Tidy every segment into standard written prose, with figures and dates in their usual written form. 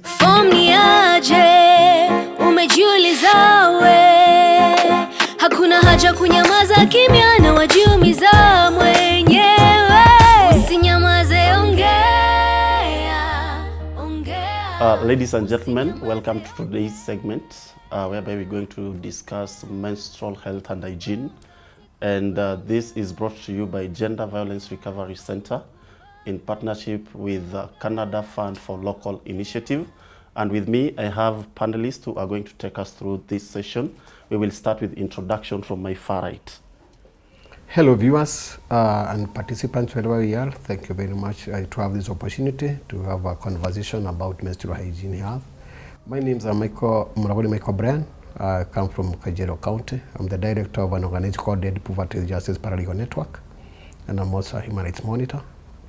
Fomniaje, umejiuliza we, hakuna haja kunyamaza kimya na wajiumiza mwenyewe. Usinyamaze, ongea, ongea. Ladies and gentlemen, welcome to today's segment whereby we're going to discuss menstrual health and hygiene. And this is brought to you by Gender Violence Recovery Center in partnership with Canada Fund for Local Initiative. And with me, I have panelists who are going to take us through this session. We will start with introduction from my far right. Hello viewers and participants wherever we are. Thank you very much to have this opportunity to have a conversation about menstrual hygiene health. My name is Michael Brian. I come from Kajiado County. I'm the director of an organization called Dead Poverty Justice Paralegal Network, and I'm also a human rights monitor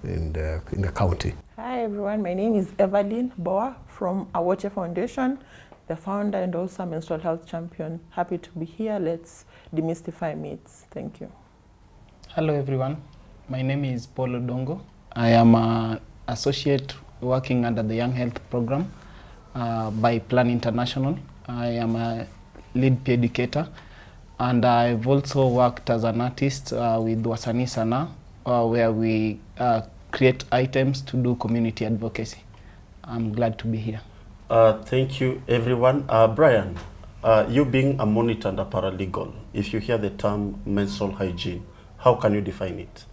in the county. Hi everyone, my name is Evelyn Boa from Awoche Foundation, the founder and also a menstrual health champion. Happy to be here. Let's demystify myths. Thank you. Hello everyone, my name is Paul Odongo. I am an associate working under the Young Health Program by Plan International. I am a lead peer educator, and I've also worked as an artist with Wasani Sana, where we create items to do community advocacy. I'm glad to be here. Thank you, everyone. Brian, you being a monitor and a paralegal, if you hear the term menstrual hygiene, how can you define it?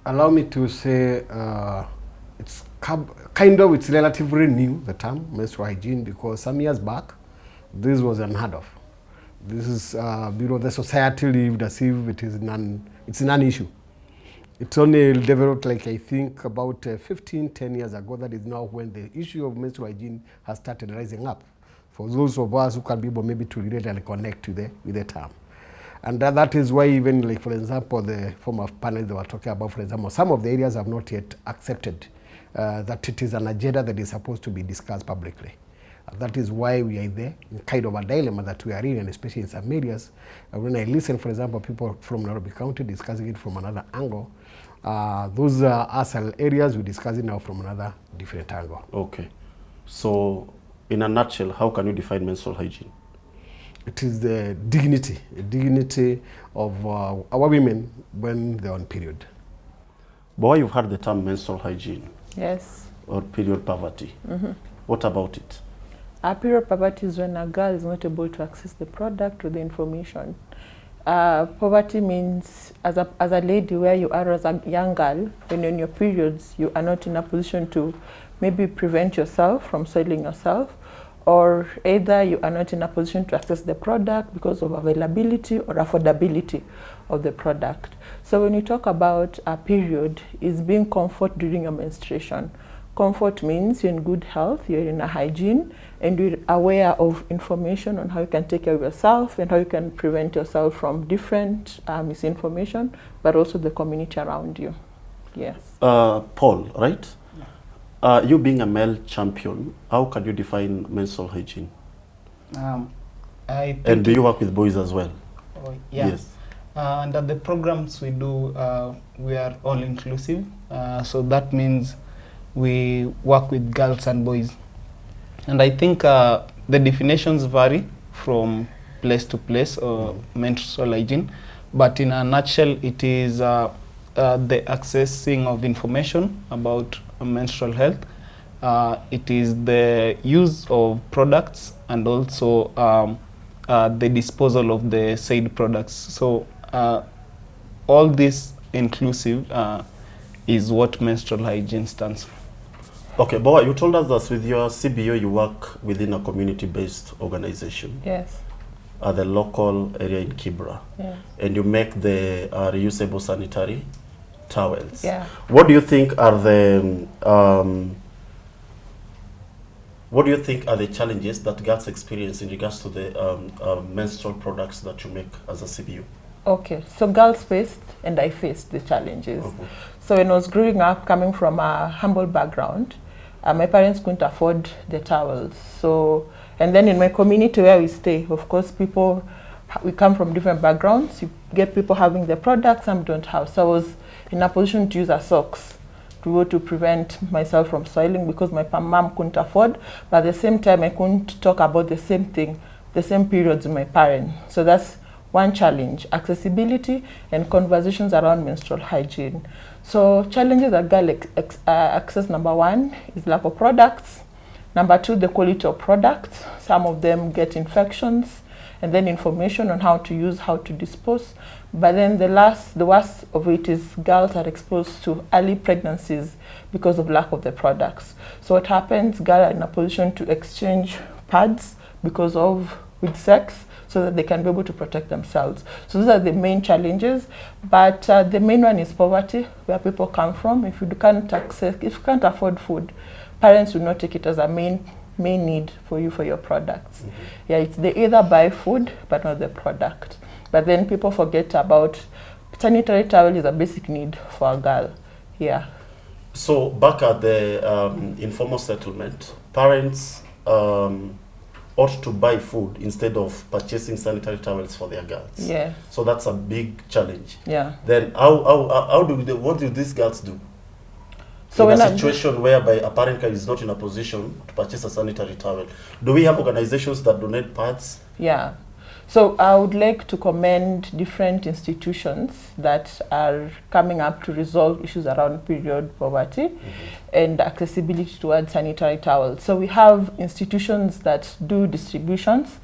Allow me to say it's relatively new, the term menstrual hygiene, because some years back, this was unheard of. This is, the society lived as if it's a non-issue. It's only developed, like I think, about 10 years ago. That is now when the issue of menstrual hygiene has started rising up. For those of us who can be able maybe to relate and connect with the term. And that is why even, like, for example, the form of panel they were talking about, for example, some of the areas have not yet accepted that it is an agenda that is supposed to be discussed publicly. That is why we are there, in kind of a dilemma that we are in, and especially in some areas. When I listen, for example, people from Nairobi County discussing it from another angle, those are areas we discuss it now from another different angle. Okay. So, in a nutshell, how can you define menstrual hygiene? It is the dignity of our women when they're on period. Boy, you've heard the term menstrual hygiene. Yes. Or period poverty. Mm-hmm. What about it? Period poverty is when a girl is not able to access the product or the information. Poverty means, as a lady where you are as a young girl, when you're in your periods, you are not in a position to maybe prevent yourself from soiling yourself, or either you are not in a position to access the product because of availability or affordability of the product. So when you talk about a period, it's being comfort during your menstruation. Comfort means you're in good health, you're in a hygiene, and you're aware of information on how you can take care of yourself and how you can prevent yourself from different misinformation, but also the community around you. Yes. Paul, right? You being a male champion, how can you define menstrual hygiene? And do you work with boys as well? Yeah. Yes. Under the programs we do, we are all inclusive. So that means we work with girls and boys. And I think the definitions vary from place to place, menstrual hygiene. But in a nutshell, it is the accessing of information about menstrual health. It is the use of products and also the disposal of the said products. So all this inclusive is what menstrual hygiene stands for. Okay, Boa, you told us that with your CBO you work within a community-based organization. Yes. At the local area in Kibra. Yes. And you make the reusable sanitary towels. Yeah. What do you think are the challenges that girls experience in regards to the menstrual products that you make as a CBU? Okay, so girls faced and I faced the challenges. So when I was growing up, coming from a humble background, my parents couldn't afford the towels. So, and then in my community where we stay, of course, we come from different backgrounds. You get people having the products, some don't have. So I was in a position to use a socks to be able to prevent myself from soiling because my mom couldn't afford, but at the same time I couldn't talk about the same thing, the same periods with my parents. So that's one challenge, accessibility and conversations around menstrual hygiene. So challenges that girl access, number one is lack of products. Number two, the quality of products. Some of them get infections, and then information on how to use, how to dispose. But then the worst of it is girls are exposed to early pregnancies because of lack of the products. So what happens, girls are in a position to exchange pads because of with sex, so that they can be able to protect themselves. So those are the main challenges, but the main one is poverty, where people come from. If you can't afford food, parents will not take it as a main need for you for your products. Yeah, it's they either buy food but not the product. But then people forget about sanitary towel is a basic need for a girl. Yeah. So back at the informal settlement, parents ought to buy food instead of purchasing sanitary towels for their girls. Yeah. So that's a big challenge. Yeah. Then what do these girls do? So in a situation whereby a parent is not in a position to purchase a sanitary towel, do we have organizations that donate pads? Yeah. So I would like to commend different institutions that are coming up to resolve issues around period poverty and accessibility towards sanitary towels. So we have institutions that do distributions,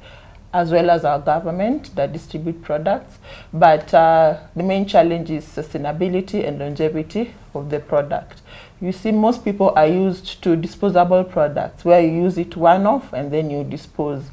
as well as our government that distribute products. But the main challenge is sustainability and longevity of the product. You see, most people are used to disposable products where you use it one-off and then you dispose.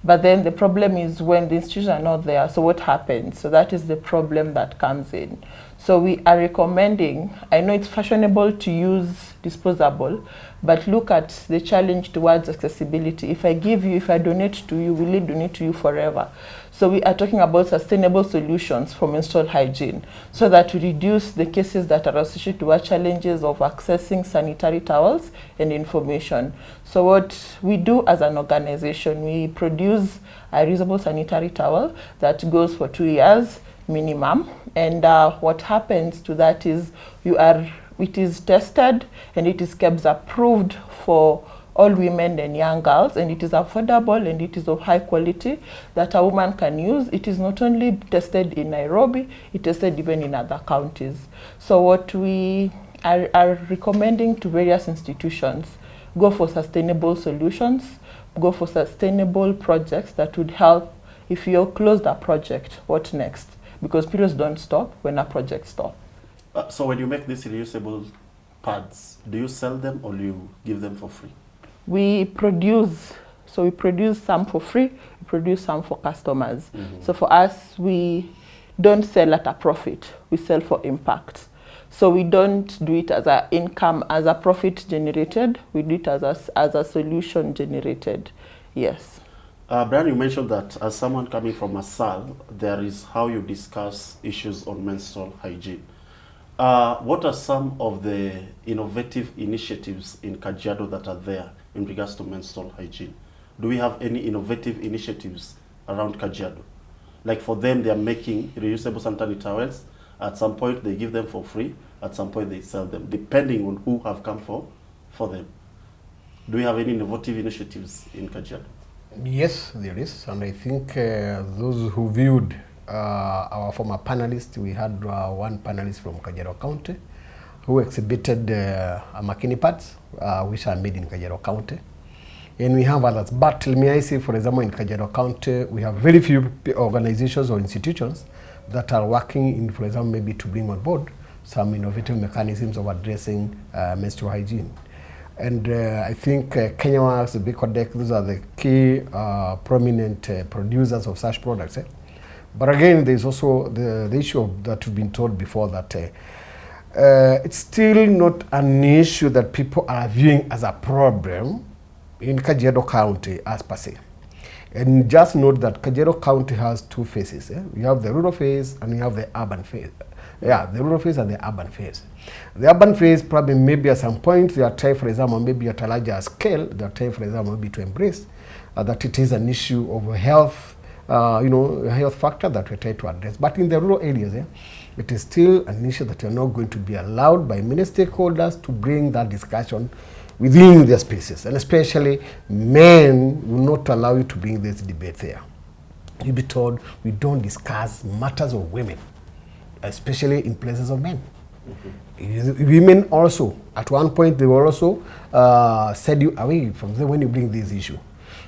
But then the problem is when the institutions are not there, so what happens? So that is the problem that comes in. So we are recommending, I know it's fashionable to use disposable, but look at the challenge towards accessibility. If I donate to you, will it donate to you forever? So we are talking about sustainable solutions for menstrual hygiene so that we reduce the cases that are associated with challenges of accessing sanitary towels and information. So what we do as an organization, we produce a reusable sanitary towel that goes for 2 years minimum. And what happens to that is it is tested and it is KEBS approved for all women and young girls, and it is affordable and it is of high quality that a woman can use. It is not only tested in Nairobi, it is tested even in other counties. So what we are recommending to various institutions, go for sustainable solutions, go for sustainable projects that would help. If you close that project, what next? Because periods don't stop when a project stops. So when you make these reusable pads, do you sell them or do you give them for free? We produce some for free, we produce some for customers. So for us, we don't sell at a profit, we sell for impact. So we don't do it as a income, as a profit generated, we do it as a solution generated, yes. Brian, you mentioned that as someone coming from a SAL, there is how you discuss issues on menstrual hygiene. What are some of the innovative initiatives in Kajiado that are there in regards to menstrual hygiene? Do we have any innovative initiatives around Kajiado? Like for them, they are making reusable sanitary towels. At some point, they give them for free. At some point, they sell them, depending on who have come for them. Do we have any innovative initiatives in Kajiado? Yes, there is. And I think those who viewed our former panelists, we had one panelist from Kajiado County who exhibited makini pads, which are made in Kajiado County. And we have others. But let me say, for example, in Kajiado County, we have very few organizations or institutions that are working in, for example, maybe to bring on board some innovative mechanisms of addressing menstrual hygiene. And I think Kenya Works, Bicodec, those are the key prominent producers of such products. But again, there's also the issue that we've been told before that it's still not an issue that people are viewing as a problem in Kajiado County as per se. And just note that Kajiado County has two phases. You have the rural phase and you have the urban phase. Yeah, the rural phase and the urban phase. The urban phase probably maybe at some point they are trying, for example, maybe at a larger scale, they are trying, for example, maybe to embrace that it is an issue of health a health factor that we're trying to address. But in the rural areas, it is still an issue that you're not going to be allowed by many stakeholders to bring that discussion within their spaces. And especially men will not allow you to bring this debate there. You'll be told we don't discuss matters of women, especially in places of men. Women also, at one point, they were also set you away from them when you bring this issue.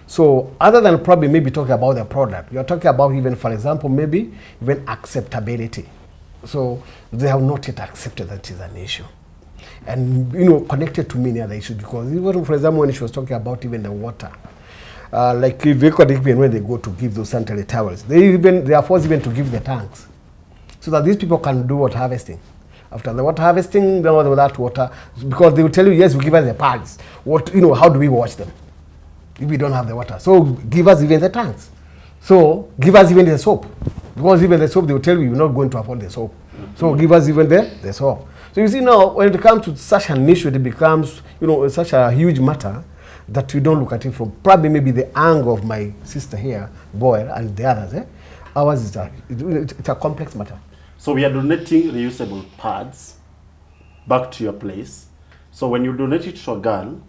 So other than probably maybe talking about the product, you're talking about even, for example, maybe even acceptability. So they have not yet accepted that is an issue. And, connected to many other issues, because even, for example, when she was talking about even the water, like when they go to give those sanitary towels, they are forced even to give the tanks, so that these people can do water harvesting. After the water harvesting, then that water, because they will tell you, yes, we give us the pads. How do we wash them if we don't have the water? So give us even the tanks. So give us even the soap, because even the soap, they will tell you, you're not going to afford the soap. So give us even the soap. So you see now, when it comes to such an issue, it becomes, such a huge matter that we don't look at it from probably maybe the angle of my sister here, Boyle, and the others. Ours is it's a complex matter. So we are donating reusable pads back to your place. So when you donate it to a girl,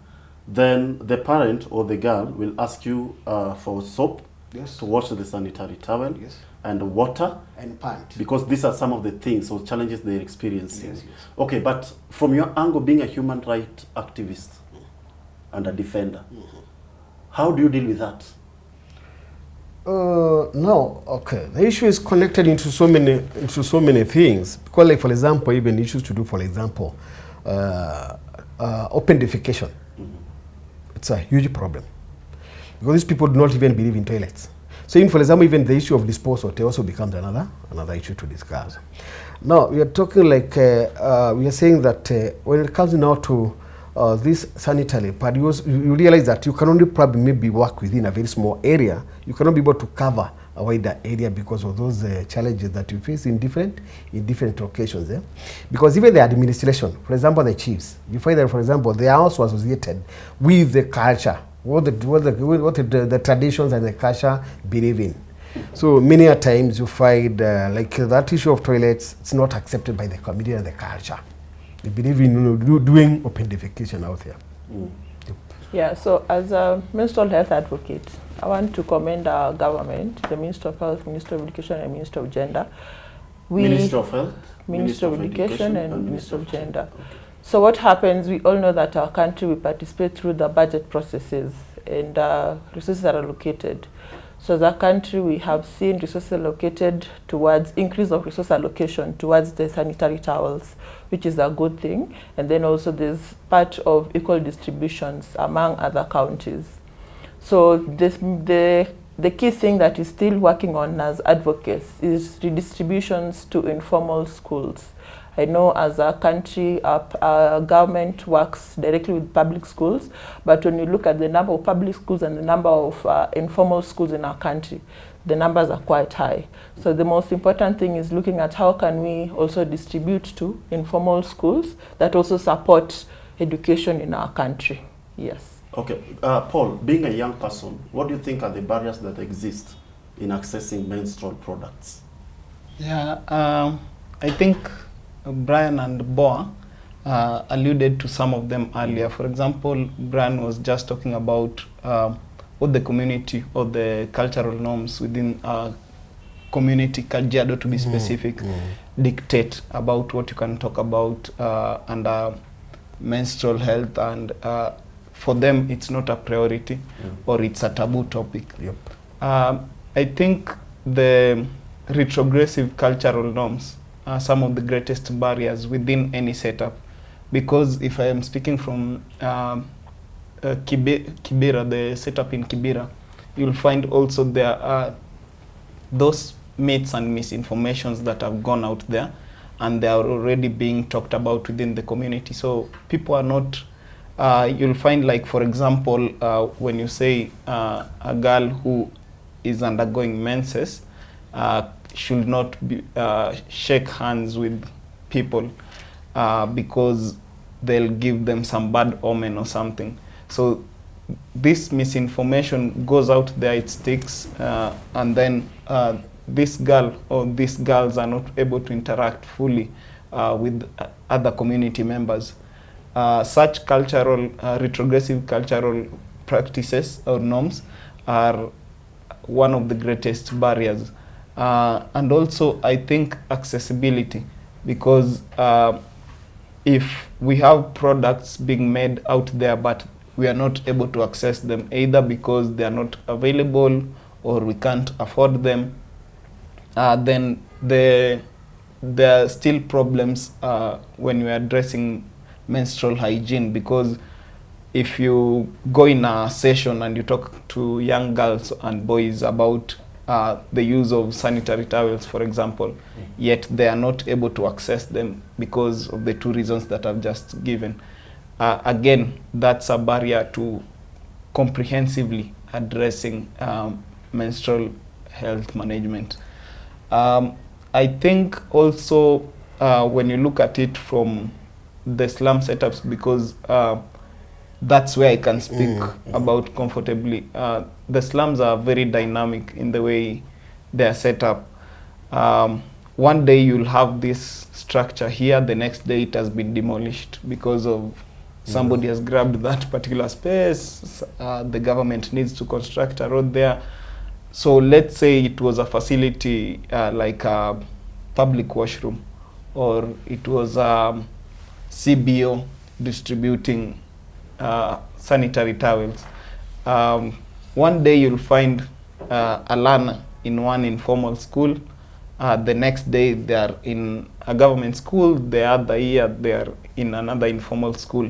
then the parent or the girl will ask you for soap, yes, to wash the sanitary towel, yes, and water, and pant, because these are some of the things or challenges they're experiencing. Yes, yes. Okay, but from your angle, being a human rights activist and a defender, how do you deal with that? No, okay. The issue is connected into so many things. Because, like, for example, even issues to do, for example, open defecation. It's a huge problem, because these people do not even believe in toilets. So, even, for example, even the issue of disposal also becomes another issue to discuss. Now, we are talking like we are saying that when it comes now to this sanitary pad, you realize that you can only probably maybe work within a very small area. You cannot be able to cover a wider area because of those challenges that you face in different locations. Because even the administration, for example, the chiefs, you find that, for example, they are also associated with the culture, what the traditions and the culture believe in. So many a times you find like that issue of toilets, it's not accepted by the community and the culture. They believe in doing open defecation out there. Yeah, so as a menstrual health advocate, I want to commend our government, the Minister of Health, Minister of Education, and Minister of Gender. Minister of Health, Minister of Education, and Minister of Gender. Okay. So what happens, we all know that our country, we participate through the budget processes, and resources are allocated. So as a country, we have seen resources allocated towards increase of resource allocation towards the sanitary towels, which is a good thing. And then also there's part of equal distributions among other counties. So the key thing that is still working on as advocates is redistributions to informal schools. I know as a country, our government works directly with public schools, but when you look at the number of public schools and the number of informal schools in our country, the numbers are quite high. So the most important thing is looking at how can we also distribute to informal schools that also support education in our country. Yes. Okay, Paul, being a young person, what do you think are the barriers that exist in accessing menstrual products? Yeah, I think Brian and Boa alluded to some of them earlier. For example, Brian was just talking about what the community or the cultural norms within community, Kajiado to be specific, dictate about what you can talk about under menstrual health, and for them it's not a priority or it's a taboo topic. Yep. I think the retrogressive cultural norms are some of the greatest barriers within any setup, because if I am speaking from Kibera, the setup in Kibera, you'll find also there are those myths and misinformations that have gone out there, and they are already being talked about within the community. So people are not, you'll find, like, for example, when you say a girl who is undergoing menses should not be, shake hands with people because they'll give them some bad omen or something. So this misinformation goes out there, it sticks, and then this girl or these girls are not able to interact fully with other community members. Such cultural, retrogressive cultural practices or norms are one of the greatest barriers. And also, I think accessibility, because if we have products being made out there but we are not able to access them, either because they are not available or we can't afford them, then there are still problems when we are addressing menstrual hygiene. Because if you go in a session and you talk to young girls and boys about the use of sanitary towels, for example, yet they are not able to access them because of the two reasons that I've just given. Again, that's a barrier to comprehensively addressing menstrual health management. I think also when you look at it from the slum setups, because that's where I can speak about comfortably. The slums are very dynamic in the way they are set up. One day you'll have this structure here, the next day it has been demolished because of somebody has grabbed that particular space. The government needs to construct a road there. So let's say it was a facility like a public washroom, or it was CBO distributing sanitary towels. One day you'll find a learner in one informal school. The next day they are in a government school. The other year they are in another informal school.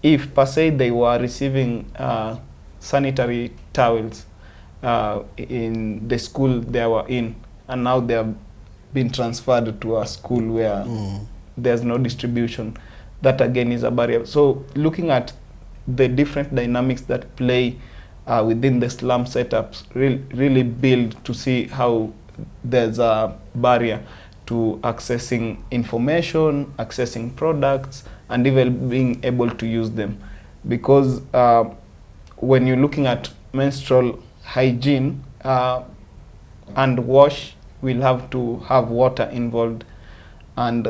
If per se they were receiving sanitary towels in the school they were in, and now they have been transferred to a school where there's no distribution, that again is a barrier. So looking at the different dynamics that play within the slum setups really build to see how there's a barrier to accessing information, accessing products, and even being able to use them. Because when you're looking at menstrual hygiene and wash, we'll have to have water involved. And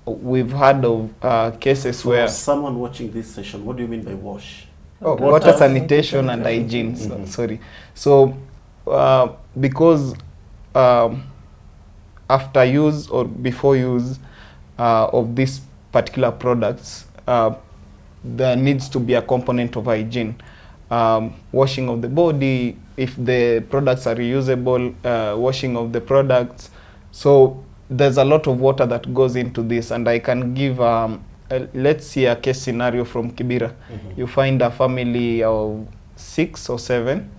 we've heard of cases where... Someone watching this session, what do you mean by wash? Oh, water sanitation and hygiene, sorry. So, because after use or before use of these particular products, there needs to be a component of hygiene. Washing of the body, if the products are reusable, washing of the products. So there's a lot of water that goes into this, and I can give let's see a case scenario from Kibera. You find a family of 6 or 7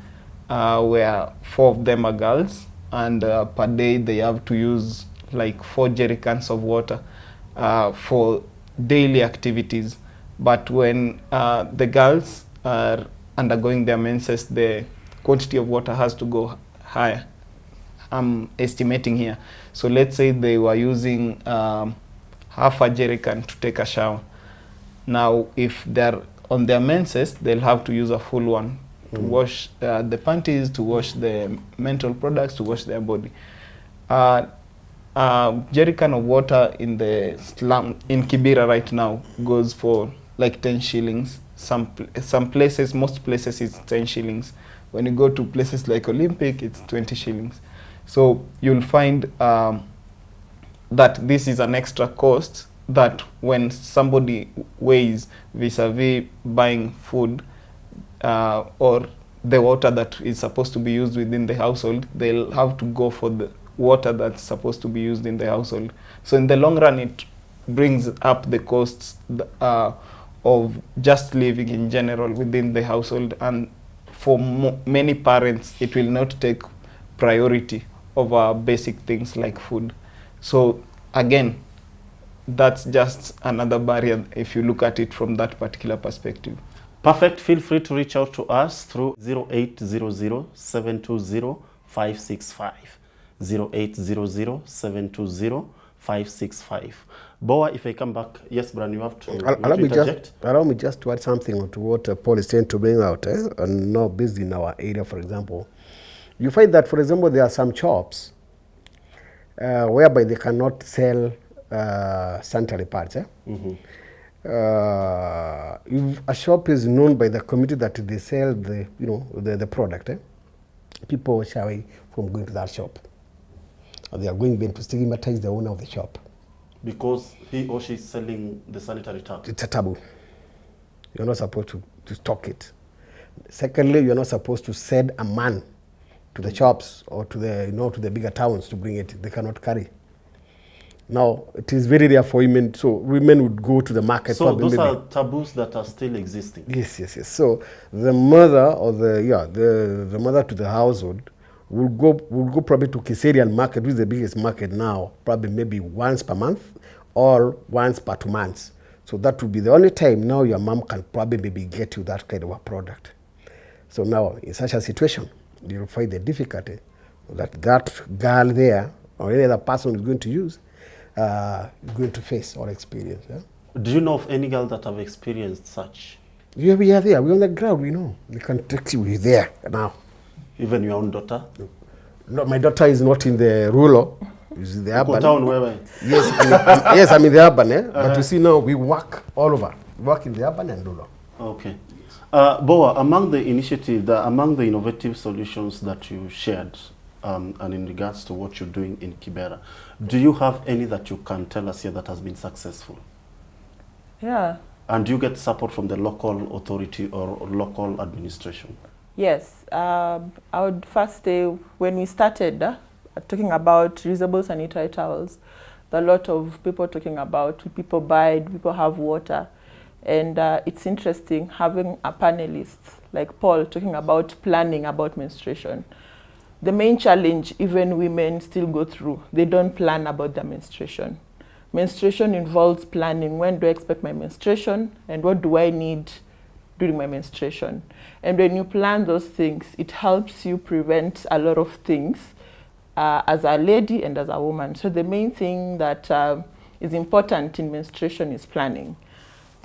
where 4 of them are girls, and per day they have to use like 4 jerrycans of water for daily activities. But when the girls are undergoing their menses, the quantity of water has to go higher. I'm estimating here. So let's say they were using half a jerrycan to take a shower. Now, if they're on their menses, they'll have to use a full one to wash the panties, to wash the menstrual products, to wash their body. Jerrycan of water in the slum in Kibera right now goes for like 10 shillings. Some places, most places, it's 10 shillings. When you go to places like Olympic, it's 20 shillings. So you'll find that this is an extra cost that when somebody weighs vis-a-vis buying food or the water that is supposed to be used within the household, they'll have to go for the water that's supposed to be used in the household. So in the long run, it brings up the costs of just living in general within the household, and for many parents it will not take priority over basic things like food. So again, that's just another barrier if you look at it from that particular perspective. Perfect. Feel free to reach out to us through 0800 720 565. 0800 720 565. Boa, if I come back, yes, Brian, you have to Allow me just to add something to what Paul is trying to bring out, and not based in our area, for example. You find that, for example, there are some shops whereby they cannot sell sanitary pads. If a shop is known by the community that they sell the product, people shy away from going to that shop. Or they are going there to stigmatize the owner of the shop. Because he or she is selling the sanitary tap. It's a taboo. You're not supposed to stock it. Secondly, you're not supposed to send a man to the shops or to the bigger towns to bring it. They cannot carry. Now, it is very rare for women, so women would go to the market. So those are taboos that are still existing. Yes. So the mother or the mother to the household will go probably to Kiserian market, which is the biggest market now, probably maybe once per month or once per 2 months. So that would be the only time now your mom can probably maybe get you that kind of a product. So now, in such a situation, you'll find the difficulty that girl there or any other person is going to use going to face or experience. Yeah? Do you know of any girl that have experienced such? Yeah, we are there. We're on the ground, we know. We can take you there now. Even your own daughter? No, my daughter is not in the rural. She's in the urban. Town, where? Yes, I'm in the urban. But you see now, we work all over. We work in the urban and rural. Okay. Boa, among the initiative, among the innovative solutions that you shared, and in regards to what you're doing in Kibera, do you have any that you can tell us here that has been successful? Yeah. And do you get support from the local authority or local administration? Yes. I would first say when we started talking about reusable sanitary towels, there are a lot of people talking about people buy, people have water. And it's interesting having a panelist like Paul talking about planning about menstruation. The main challenge even women still go through, they don't plan about their menstruation. Menstruation involves planning. When do I expect my menstruation and what do I need during my menstruation? And when you plan those things, it helps you prevent a lot of things as a lady and as a woman. So the main thing that is important in menstruation is planning.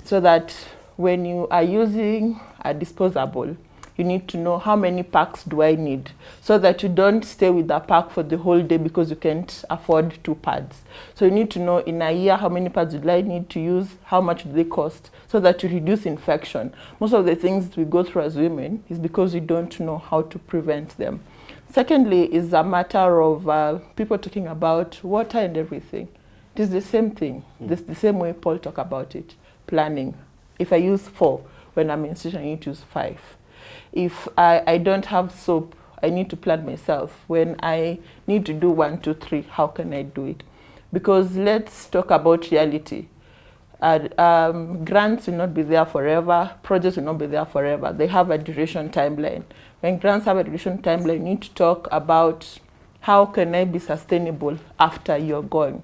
So that when you are using a disposable, you need to know how many packs do I need, so that you don't stay with the pack for the whole day because you can't afford 2 pads. So you need to know in a year how many pads do I need to use, how much do they cost, so that you reduce infection. Most of the things we go through as women is because we don't know how to prevent them. Secondly is a matter of people talking about water and everything. It is the same thing. This the same way Paul talked about it. Planning. If I use 4, when I'm menstruating, I need to use 5. If I don't have soap, I need to plan myself. When I need to do 1, 2, 3, how can I do it? Because let's talk about reality. Grants will not be there forever. Projects will not be there forever. They have a duration timeline. When grants have a duration timeline, you need to talk about how can I be sustainable after you're gone.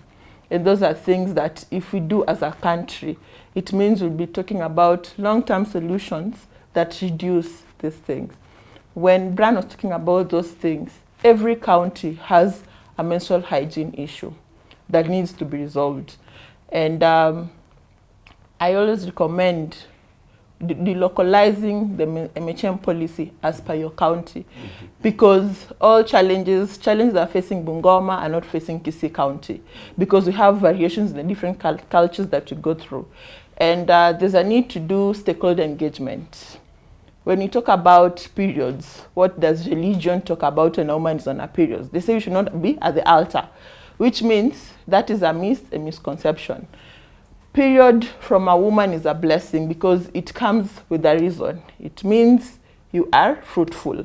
And those are things that if we do as a country, it means we'll be talking about long-term solutions that reduce these things. When Brian was talking about those things, every county has a menstrual hygiene issue that needs to be resolved. And I always recommend delocalizing the MHM policy as per your county, because all challenges that are facing Bungoma are not facing Kisii County, because we have variations in the different cultures that we go through. And there's a need to do stakeholder engagement. When you talk about periods, what does religion talk about when a woman is on her periods? They say you should not be at the altar, which means that is a misconception. Period from a woman is a blessing because it comes with a reason. It means you are fruitful.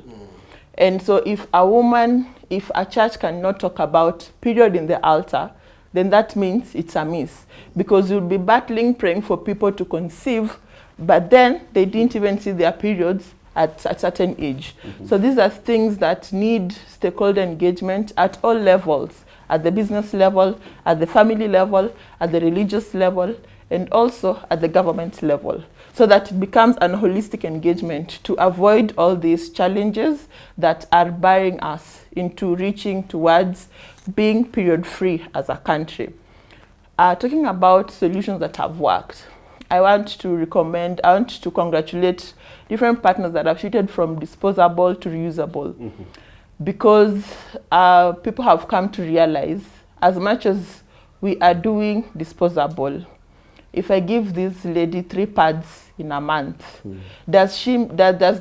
And so if a church cannot talk about period in the altar, then that means it's a miss, because you'll be battling, praying for people to conceive, but then they didn't even see their periods at a certain age. So these are things that need stakeholder engagement at all levels, at the business level, at the family level, at the religious level, and also at the government level, so that it becomes an holistic engagement to avoid all these challenges that are barring us into reaching towards being period-free as a country. Talking about solutions that have worked, I want to congratulate different partners that have shifted from disposable to reusable. Because people have come to realize, as much as we are doing disposable, if I give this lady 3 pads in a month, does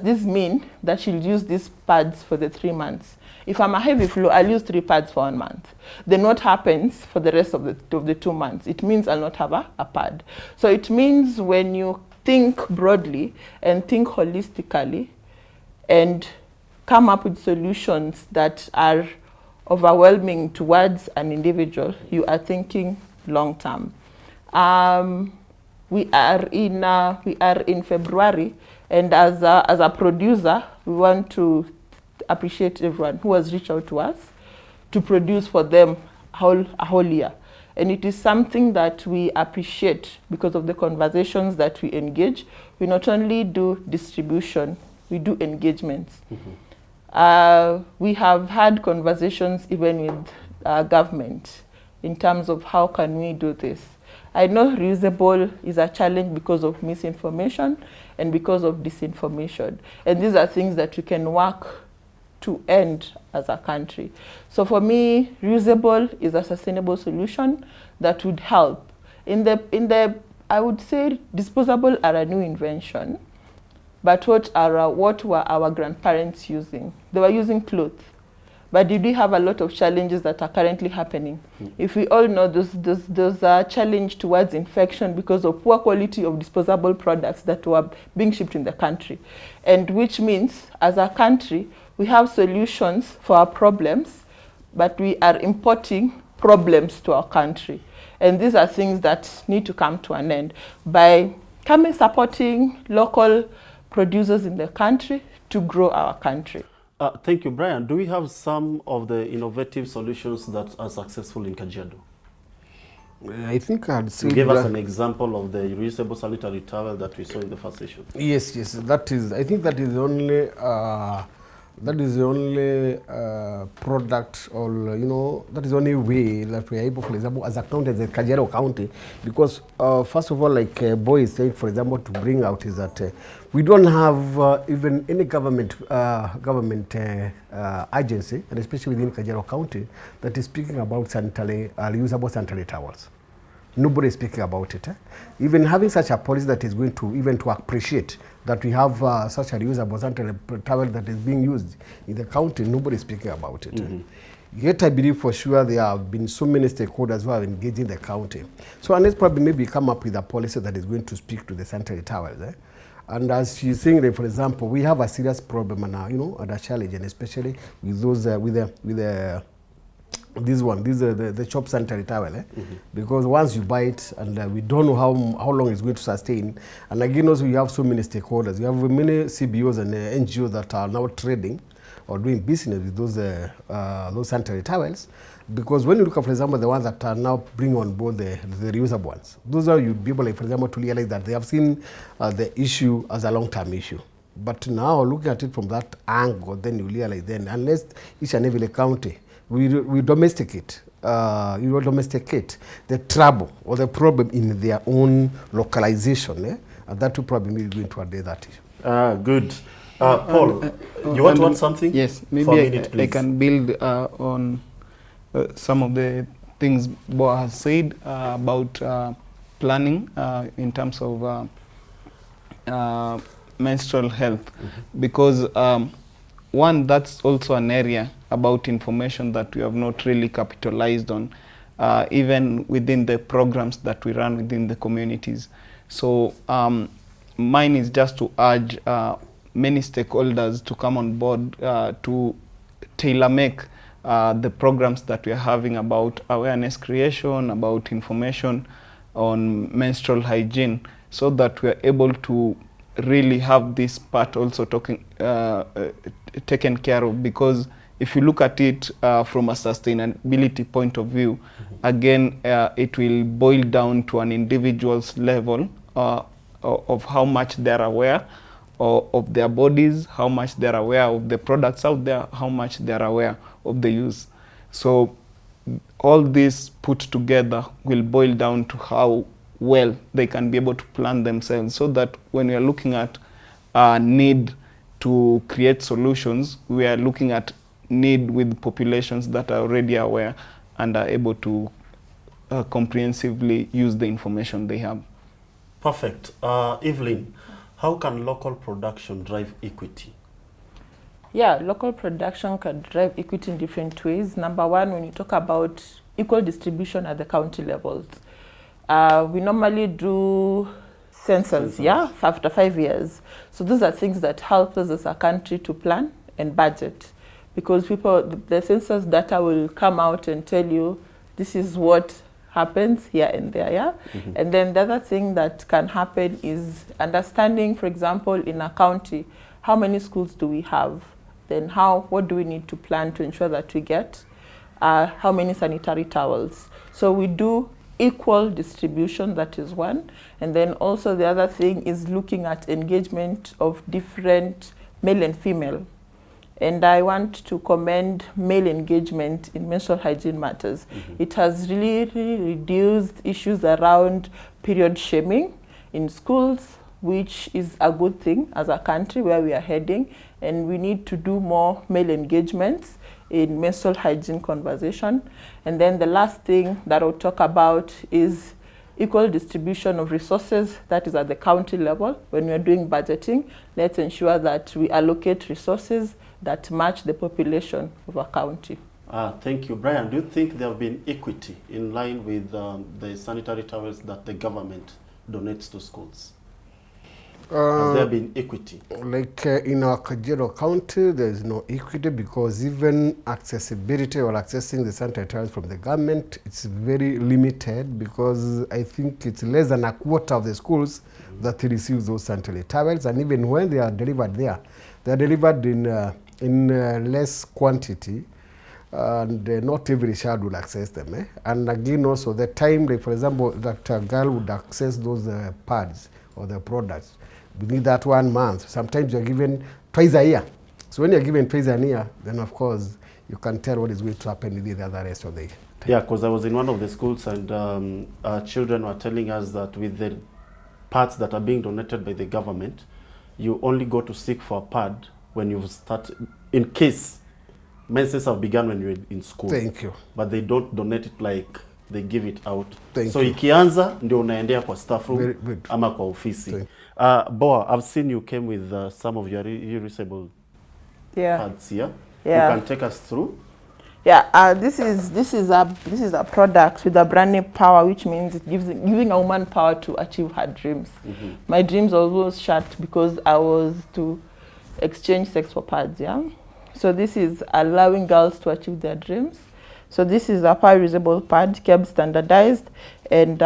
this mean that she'll use these pads for the 3 months? If I'm a heavy flow, I'll use 3 pads for 1 month. Then what happens for the rest of the 2 months? It means I'll not have a pad. So it means when you think broadly and think holistically and come up with solutions that are overwhelming towards an individual, you are thinking long term. We are in February, and as a producer, we want to appreciate everyone who has reached out to us to produce for them a whole year. And it is something that we appreciate because of the conversations that we engage. We not only do distribution, we do engagements. We have had conversations even with government in terms of how can we do this. I know reusable is a challenge because of misinformation and because of disinformation. And these are things that we can work to end as a country. So for me, reusable is a sustainable solution that would help. I would say disposable are a new invention, but what were our grandparents using? They were using clothes. But did we have a lot of challenges that are currently happening? If we all know there's a challenge towards infection because of poor quality of disposable products that were being shipped in the country. And which means, as a country, we have solutions for our problems, but we are importing problems to our country. And these are things that need to come to an end by supporting local producers in the country to grow our country. Thank you, Brian. Do we have some of the innovative solutions that are successful in Kajiado? I think I'd say Give us an example of the reusable sanitary towel that we saw in the first session. Yes, that is. I think that is the only product, or that is the only way that we are able, for example, as a county, as a Kajiado County, because first of all, like Boy is saying, for example, to bring out is that we don't have even any government agency, and especially within Kajiado County, that is speaking about reusable sanitary towels. Nobody is speaking about it. Even having such a policy that is going to appreciate that we have such a reusable sanitary towel that is being used in the county, nobody is speaking about it. Yet I believe for sure there have been so many stakeholders who have engaged in the county. So unless probably maybe come up with a policy that is going to speak to the sanitary towels. And as she's saying, like, for example, we have a serious problem and a challenge, and especially with those the shop sanitary towel, because once you buy it and we don't know how long it's going to sustain. And again, also we have so many stakeholders. We have many CBOs and NGOs that are now trading or doing business with those sanitary towels. Because when you look at, for example, the ones that are now bringing on board the reusable ones, those are you be able, like, for example, to realize that they have seen the issue as a long-term issue. But now looking at it from that angle, then you realize then, unless each and every county, we domesticate the trouble or the problem in their own localization, and that will probably be going to address that issue. Good. Paul, you want to add something? Yes, maybe I can build on some of the things Bo has said about planning in terms of menstrual health, because one, that's also an area about information that we have not really capitalized on, even within the programs that we run within the communities. So mine is just to urge many stakeholders to come on board to tailor-make the programs that we are having about awareness creation, about information on menstrual hygiene, so that we are able to really have this part also taken care of. Because if you look at it from a sustainability point of view, again, it will boil down to an individual's level of how much they're aware of their bodies, how much they're aware of the products out there, how much they're aware of the use. So all this put together will boil down to how well they can be able to plan themselves, so that when we are looking at need to create solutions, we are looking at need with populations that are already aware and are able to comprehensively use the information they have. Perfect. Evelyn, how can local production drive equity? Yeah, local production can drive equity in different ways. Number one, when you talk about equal distribution at the county levels, we normally do census, yeah, after 5 years. So those are things that help us as a country to plan and budget, because the census data will come out and tell you this is what happens here and there, yeah? And then the other thing that can happen is understanding, for example, in a county, how many schools do we have? Then what do we need to plan to ensure that we get? How many sanitary towels? So we do equal distribution, that is one. And then also the other thing is looking at engagement of different male and female. And I want to commend male engagement in menstrual hygiene matters. It has really reduced issues around period shaming in schools, which is a good thing as a country where we are heading. And we need to do more male engagements in menstrual hygiene conversation. And then the last thing that I'll talk about is equal distribution of resources, that is at the county level. When we're doing budgeting, let's ensure that we allocate resources that match the population of a county. Thank you. Brian, do you think there have been equity in line with the sanitary towels that the government donates to schools? Has there been equity? Like in our Kajiado County, there is no equity, because even accessibility or accessing the sanitary towels from the government, it's very limited, because I think it's less than a quarter of the schools that receive those sanitary towels, and even when they are delivered there, they are delivered in less quantity, and not every child will access them. And again, also the time, like for example, that a girl would access those pads or the products, we need that 1 month. Sometimes you're given twice a year. So when you're given twice a year, then of course you can tell what is going to happen with the other rest of the year. Yeah, because I was in one of the schools, and children were telling us that with the pads that are being donated by the government, you only go to seek for a pad when you start, in case menses have begun when you're in school. Thank you. But they don't donate it like they give it out. Thank so you. Ikianza ndio unaendea kwa staff room Very good. ama kwa ofisi. Boa, I've seen you came with some of your reusable pads here. Yeah. You can take us through. Yeah, this is a product with a brand name power, which means it giving a woman power to achieve her dreams. My dreams always shut because I was to exchange sex for pads, yeah. So this is allowing girls to achieve their dreams. So this is a power reusable pad, kept standardized, and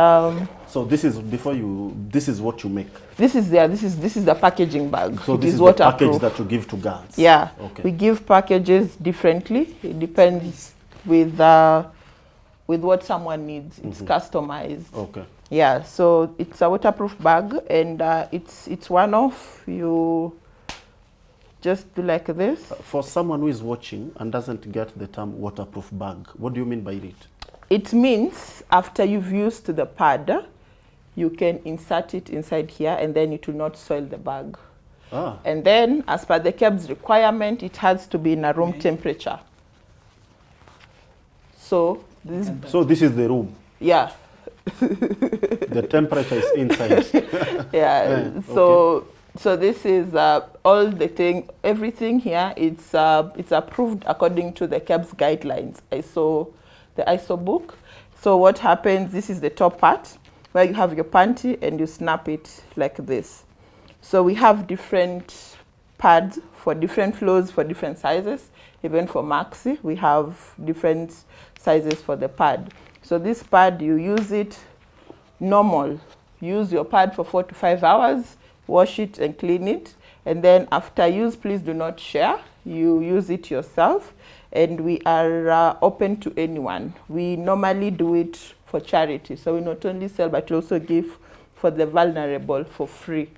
so this is this is what you make. This is the packaging bag. So this is what the package that you give to girls. Yeah. Okay. We give packages differently. It depends with what someone needs. It's customized. Okay. Yeah. So it's a waterproof bag, and it's one-off. You just do like this. For someone who is watching and doesn't get the term waterproof bag, what do you mean by it? It means after you've used the pad, you can insert it inside here, and then it will not soil the bag. And then, as per the KEBS requirement, it has to be in a room temperature. So this is the room. Yeah. The temperature is inside. Yeah. So this is all the thing. Everything here, it's approved according to the KEBS guidelines. The ISO book. So what happens? This is the top part where you have your panty and you snap it like this. So we have different pads for different flows, for different sizes. Even for maxi, we have different sizes for the pad. So this pad, you use it normal. Use your pad for 4 to 5 hours, wash it and clean it. And then after use, please do not share. You use it yourself. And we are open to anyone. We normally do it for charity. So we not only sell, but we also give for the vulnerable for free.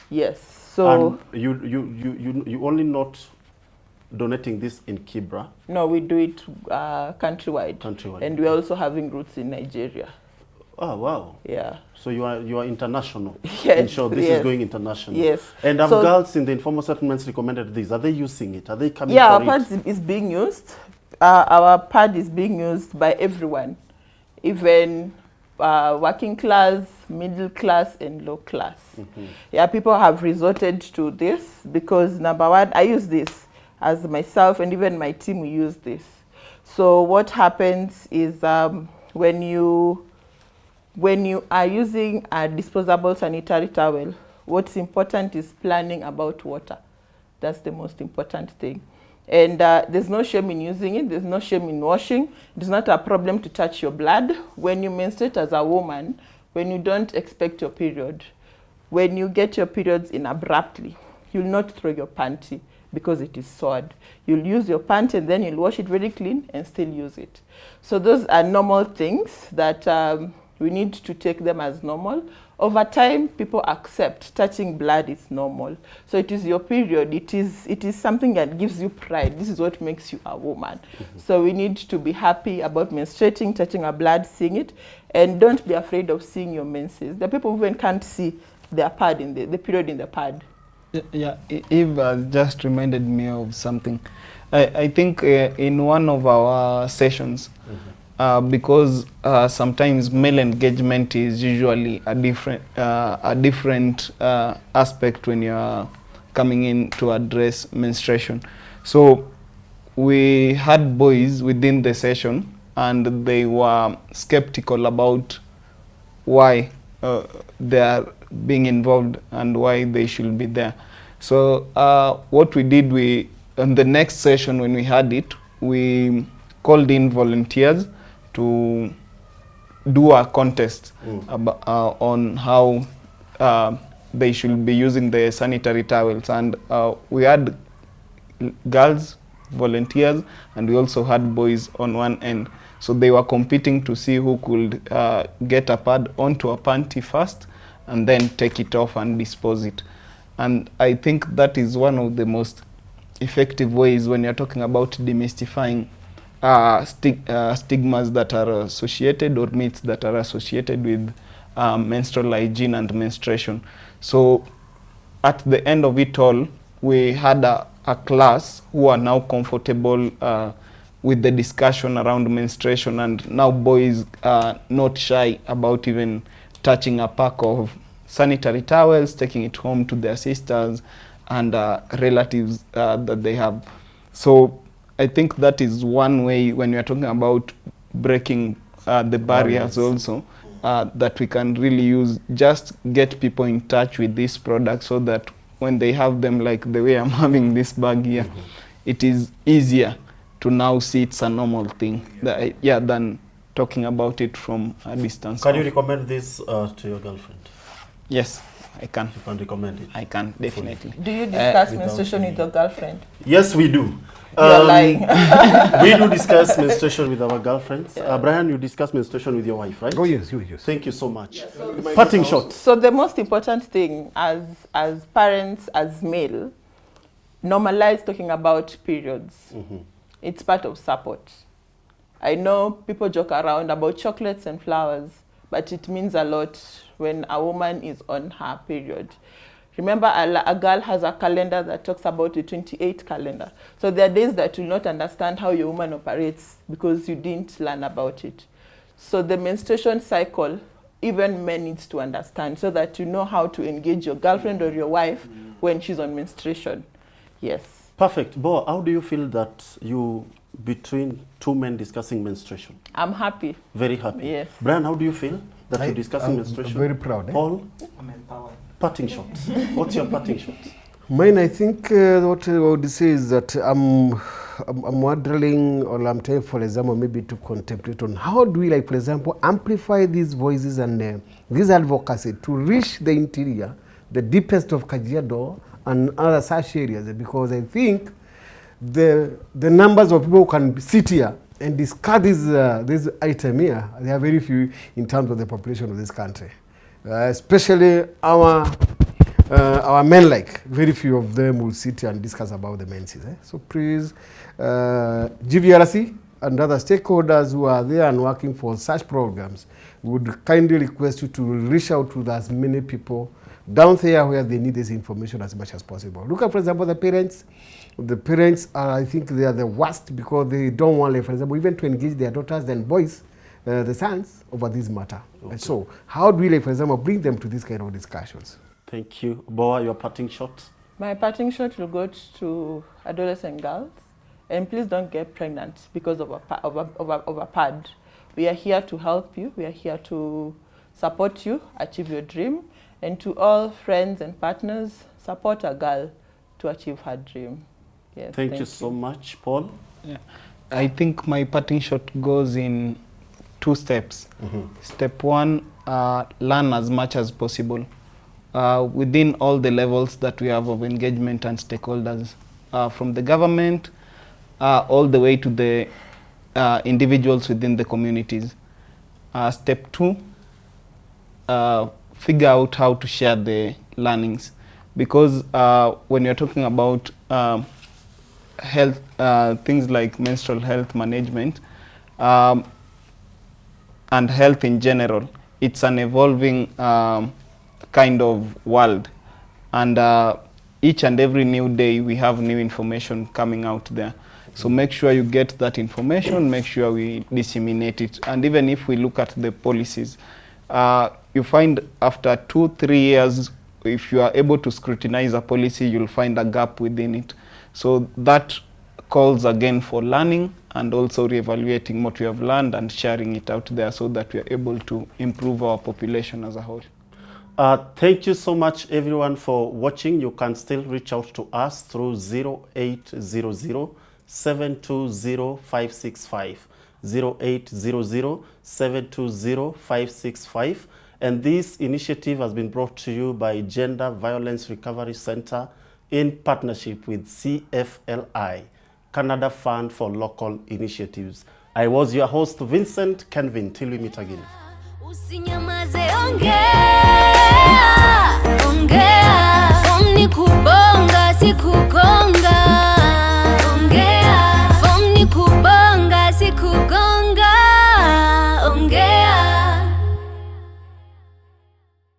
Yes. So and you only note donating this in Kibra? No, we do it countrywide. Countrywide. And we're also having roots in Nigeria. Oh, wow. Yeah. So you are international. Yes, In short, this yes. is going international. Yes. And have So- girls in the informal settlements recommended this? Are they using it? Are they coming Yeah, our for pad it? is being used. Our pad is being used by everyone, even working class, middle class, and low class. Yeah, people have resorted to this because, number one, I use this as myself, and even my team, we use this. So what happens is when you are using a disposable sanitary towel, what's important is planning about water. That's the most important thing. And there's no shame in using it. There's no shame in washing. It's not a problem to touch your blood. When you menstruate as a woman, when you don't expect your period, when you get your periods in abruptly, you'll not throw your panty because it is soiled. You'll use your panty and then you'll wash it very clean and still use it. So those are normal things that we need to take them as normal. Over time, people accept touching blood is normal. So it is your period. It is something that gives you pride. This is what makes you a woman. So we need to be happy about menstruating, touching our blood, seeing it, and don't be afraid of seeing your menses. The people who even can't see their pad in the period in the pad. Yeah, Eve just reminded me of something. I think in one of our sessions, because sometimes male engagement is usually a different aspect when you are coming in to address menstruation. So we had boys within the session, and they were skeptical about why they are being involved and why they should be there. So what we did, on the next session when we had it, we called in volunteers to do a contest on how they should be using the sanitary towels. And we had girls, volunteers, and we also had boys on one end. So they were competing to see who could get a pad onto a panty first and then take it off and dispose it. And I think that is one of the most effective ways when you're talking about demystifying stigmas that are associated, or myths that are associated with menstrual hygiene and menstruation. So at the end of it all, we had a class who are now comfortable with the discussion around menstruation, and now boys are not shy about even touching a pack of sanitary towels, taking it home to their sisters and relatives that they have. So I think that is one way when we are talking about breaking the barriers also, that we can really use, just get people in touch with this product so that when they have them, like the way I'm having this bag here, it is easier to now see it's a normal thing, than talking about it from a distance. Can you recommend this to your girlfriend? Yes, I can. You can recommend it? I can, definitely. Do you discuss menstruation with your girlfriend? Yes, we do. You're lying. We do discuss menstruation with our girlfriends. Brian, you discuss menstruation with your wife, right? Oh, yes. Thank you so much. Parting shot. So the most important thing as parents, as male, normalize talking about periods. It's part of support. I know people joke around about chocolates and flowers, but it means a lot when a woman is on her period. Remember, a girl has a calendar that talks about the 28 calendar. So there are days that you will not understand how your woman operates because you didn't learn about it. So the menstruation cycle, even men needs to understand so that you know how to engage your girlfriend or your wife when she's on menstruation. Yes. Perfect. Bo, how do you feel that you, between two men discussing menstruation? I'm happy. Very happy. Yes. Brian, how do you feel that you're discussing menstruation? I'm very proud. Paul? I'm empowered. Parting shots. What's your parting shots? Mine, I think what I would say is that I'm modeling, or I'm trying, for example, maybe to contemplate on how do we, like, for example, amplify these voices and this advocacy to reach the interior, the deepest of Kajiado and other such areas, because I think the numbers of people who can sit here and discuss this item here, they are very few in terms of the population of this country. Especially our our men, like very few of them will sit and discuss about the menses. So please, GVRC and other stakeholders who are there and working for such programs would kindly request you to reach out to as many people down there where they need this information as much as possible. Look at, for example, the parents. The parents are, I think they are the worst because they don't want, like, for example, even to engage their daughters and boys, the sons, over this matter. Okay. And so how do we, like, for example, bring them to this kind of discussions? Thank you. Boa, your parting shot? My parting shot will go to adolescent girls. And please don't get pregnant because of a pad. We are here to help you. We are here to support you achieve your dream. And to all friends and partners, support a girl to achieve her dream. Yes, thank you so much, Paul. Yeah. I think my parting shot goes in 2 steps. Step 1, learn as much as possible within all the levels that we have of engagement and stakeholders, from the government all the way to the individuals within the communities. Step 2, figure out how to share the learnings, because when you're talking about health, things like menstrual health management and health in general, it's an evolving kind of world, and each and every new day we have new information coming out there. So make sure you get that information, make sure we disseminate it. And even if we look at the policies, you find after 2-3 years, if you are able to scrutinize a policy, you'll find a gap within it. So that calls again for learning and also reevaluating what we have learned and sharing it out there so that we are able to improve our population as a whole. Thank you so much, everyone, for watching. You can still reach out to us through 0800-720-565, 0800-720-565. And this initiative has been brought to you by Gender Violence Recovery Center in partnership with CFLI, Canada Fund for Local Initiatives. I was your host, Vincent Kenvin. Till we meet again. Usinyamaze, ongea.